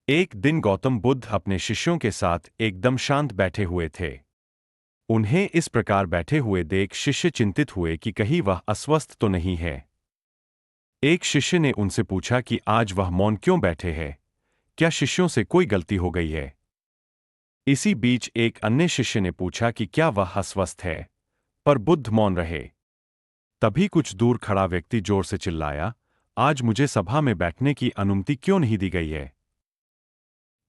एक दिन गौतम बुद्ध अपने शिष्यों के साथ एकदम शांत बैठे हुए थे। उन्हें इस प्रकार बैठे हुए देख शिष्य चिंतित हुए कि कहीं वह अस्वस्थ तो नहीं है। एक शिष्य ने उनसे पूछा कि आज वह मौन क्यों बैठे हैं, क्या शिष्यों से कोई गलती हो गई है। इसी बीच एक अन्य शिष्य ने पूछा कि क्या वह अस्वस्थ है, पर बुद्ध मौन रहे। तभी कुछ दूर खड़ा व्यक्ति जोर से चिल्लाया, आज मुझे सभा में बैठने की अनुमति क्यों नहीं दी गई है।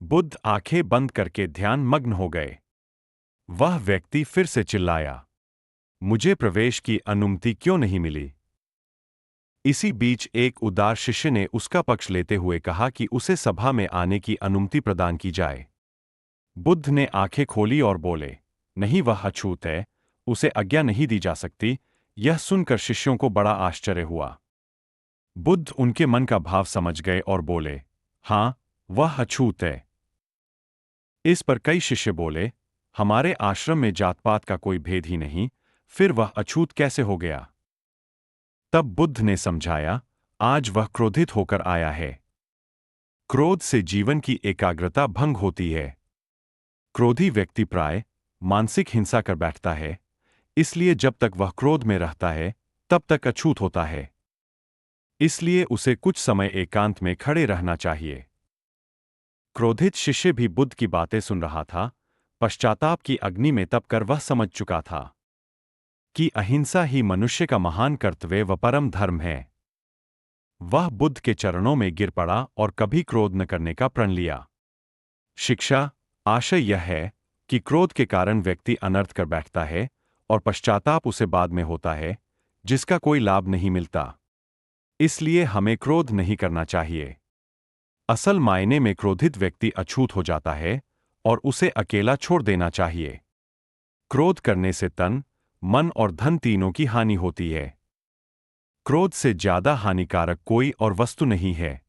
बुद्ध आंखें बंद करके ध्यान मग्न हो गए। वह व्यक्ति फिर से चिल्लाया, मुझे प्रवेश की अनुमति क्यों नहीं मिली। इसी बीच एक उदार शिष्य ने उसका पक्ष लेते हुए कहा कि उसे सभा में आने की अनुमति प्रदान की जाए। बुद्ध ने आंखें खोली और बोले, नहीं, वह अछूत है, उसे आज्ञा नहीं दी जा सकती। यह सुनकर शिष्यों को बड़ा आश्चर्य हुआ। बुद्ध उनके मन का भाव समझ गए और बोले, हाँ, वह अछूत है। इस पर कई शिष्य बोले, हमारे आश्रम में जात-पात का कोई भेद ही नहीं, फिर वह अछूत कैसे हो गया। तब बुद्ध ने समझाया, आज वह क्रोधित होकर आया है। क्रोध से जीवन की एकाग्रता भंग होती है। क्रोधी व्यक्ति प्राय मानसिक हिंसा कर बैठता है, इसलिए जब तक वह क्रोध में रहता है तब तक अछूत होता है। इसलिए उसे कुछ समय एकांत में खड़े रहना चाहिए। क्रोधित शिष्य भी बुद्ध की बातें सुन रहा था। पश्चाताप की अग्नि में तपकर वह समझ चुका था कि अहिंसा ही मनुष्य का महान कर्तव्य व परम धर्म है। वह बुद्ध के चरणों में गिर पड़ा और कभी क्रोध न करने का प्रण लिया। शिक्षा आशय यह है कि क्रोध के कारण व्यक्ति अनर्थ कर बैठता है और पश्चाताप उसे बाद में होता है, जिसका कोई लाभ नहीं मिलता। इसलिए हमें क्रोध नहीं करना चाहिए। असल मायने में क्रोधित व्यक्ति अछूत हो जाता है और उसे अकेला छोड़ देना चाहिए। क्रोध करने से तन, मन और धन तीनों की हानि होती है। क्रोध से ज्यादा हानिकारक कोई और वस्तु नहीं है।